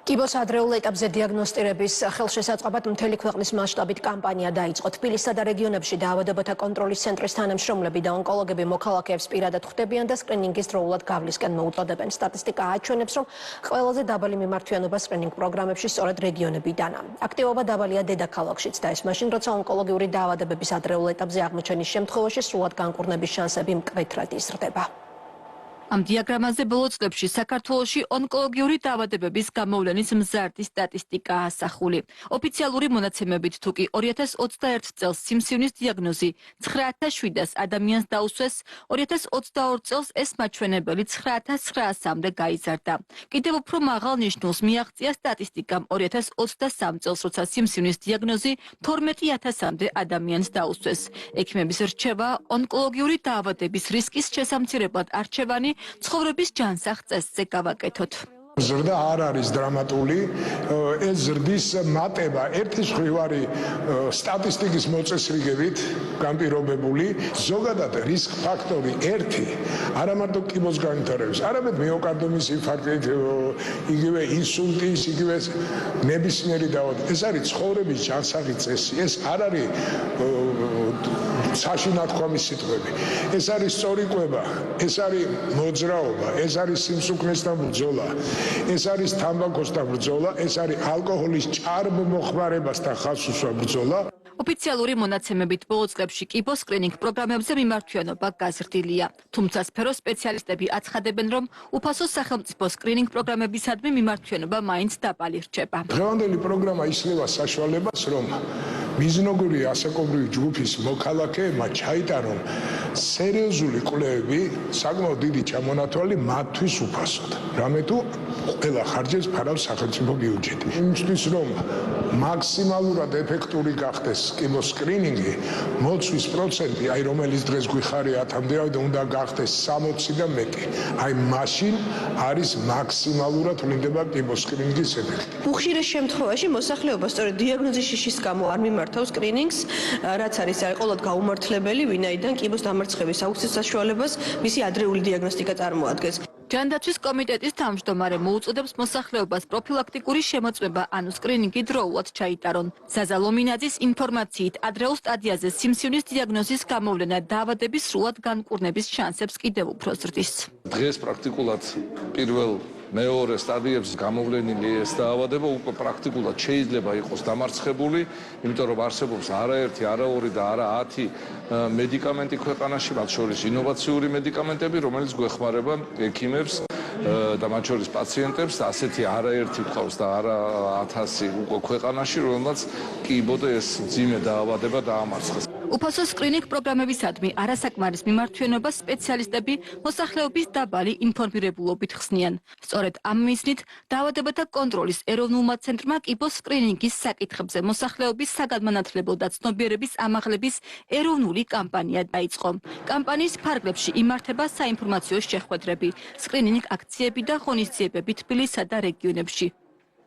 კიბოს ადრეულ ეტაპზე დიაგნოსტირების ხელშესაწყობად მთელი ქვეყნის მასშტაბით კამპანია დაიწყო. თბილისსა და რეგიონებში დაავადებათა კონტროლის ცენტრის თანამშრომლები და ონკოლოგები მოქალაქეებს პირადად ხვდებიან და სკრინინგის დროულად გავლისკენ მოუწოდებენ. სტატისტიკა აჩვენებს, რომ ყველაზე დაბალი მიმართვიანობა სკრინინგ პროგრამებში სწორედ რეგიონებიდანაა. აქტივობა დაბალია დედაქალაქშიც და ეს მაშინ, როცა ონკოლოგიური დაავადებების ადრეულ ეტაპზე აღმოჩენის შემთხვევაში სრულად განკურნების შანსები მკვეთრად იზრდება. ამ დიაგრამაზე ბოლო წლებში საქართველოში ონკოლოგიური დაავადებების გამოვლენის მზარდი სტატისტიკაა ასახული. ოფიციალური მონაცემებით თუ კი 2021 წელს სიმსივნის დიაგნოზი 9700 ადამიანს დაუსვეს, 2022 წელს ეს მაჩვენებელი 9900-მდე გაიზარდა. კიდევ უფრო მაღალ ნიშნულს მიაღწია სტატისტიკამ 2023 წელს, როცა სიმსივნის დიაგნოზი 12000-მდე ადამიანს დაუსვეს. ექიმების რჩევა ონკოლოგიური დაავადების რისკის შესამცირებლად არჩევანი ცხოვრების ჯანსაღ წესზე გავაკეთოთ. ზრდა არ არის დრამატული, ეს ზრდის მატება ერთი მხრივ არის სტატისტიკის მოწესრიგებით განპირობებული, ზოგადად რისკ ფაქტორი ერთი არა მარტო კიბოს განვითარების, არამედ მიოკარდომის ინფარქტით, იგივე ინსულტის, იგივე ნებისმიერი დაავადება. ეს არის ცხოვრების ჯანსაღი წესი, ეს არ არის საშინათხომის სიტყვები. ეს არის სწორი კვება, ეს არის მოძრაობა, ეს არის სიმსუქნესთან ბრძოლა. ეს არის თამბაქოსთან ბრძოლა, ეს არის ალკოჰოლის ჭარბმოხმარებასთან ხალხსუსვა ბრძოლა. ოფიციალური მონაცემებით ბოლო წლებში კიბოს სკრინინგ პროგრამებზე მიმართვიანობა გაზრდილია. თუმცა სფერო სპეციალისტები აცხადებენ, რომ უფასო სახელმწიფო სკრინინგ პროგრამებისადმი მიმართვიანობა მაინც დაბალი რჩება. დღევანდელი პროგრამა იძლევა საშუალებას, რომ მიზნობრივი ასაკობრივი ჯგუფის მოქალაქეებმა ჩაიტარონ სერიოზული კვლევები, საკმაოდ დიდი ჩამონათვალი მათთვის უფასოდ. რამე თუ ყველა ხარჯებს ფარავს სახელმწიფო ბიუჯეტი. იმისთვის, რომ მაქსიმალურად ეფექტური გახდეს კიბოს სკრინინგი, მოცვის პროცენტი, აი რომელიც დღეს გვიხარია 1000-მდე და უნდა გახდეს 60 და მეტი. აი მაშინ არის მაქსიმალურად ვლინდება კიბოს სკრინინგის ეფექტი. უხშირეს შემთხვევაში მოსახლეობა სწორედ დიაგნოზის შიშის გამო არ მიმართავს სკრინინგს, რაც არის ყოველდღიურად გაუმართლებელი, ვინაიდან კიბოს დამარცხების აუცილებლ საშუალებას მისი ადრეული დიაგნოსტიკა წარმოადგენს. ჯანდაცვის კომიტეტის თავმჯდომარე მოუწოდებს მოსახლეობას პროფილაქტიკური შემოწმება, ანუ სკრინინგი დროულად ჩაიტარონ. ზაზა ლომინაძის ინფორმაციით, ადრეულ სტადიაზე სიმსივნის დიაგნოზის გამოვლენა დაავადების სრულად განკურნების შანსებს კიდევ უფრო ზრდის. დღეს პრაქტიკულად პირველ მეორე სტადიებზე გამოვლენილი ეს დაავადება უკვე პრაქტიკულად შეიძლება იყოს დამარცხებული, იმიტომ რომ არსებობს არაერთი, არა ორი და არა 10 მედიკამენტი ქვეყანაში, მათ შორის ინოვაციური მედიკამენტები, რომელიც გვეხმარება ექიმებს და მათ შორის პაციენტებს, ასეთი არაერთი გვყავს და არა 1000 უკვე ქვეყანაში, რომელმაც კიბოდა ეს მძიმე დაავადება დაამარცხეს. უფასო სკრინინგ პროგრამებისადმი არასაკმარის მიმართვიანობას სპეციალისტები მოსახლეობის დაბალი ინფორმირებულობით ხსნიან. სწორედ ამ მიზნით დაავადებათა კონტროლის ეროვნულმა ცენტრმა კიბოს სკრინინგის საკითხებზე მოსახლეობის საგანმანათლებლო და ცნობიერების ამაღლების ეროვნული კამპანია დაიწყო. კამპანიის ფარგლებში იმართება საინფორმაციო შეხვედრები, სკრინინგ აქციები და ღონისძიებები თბილისსა და რეგიონებში.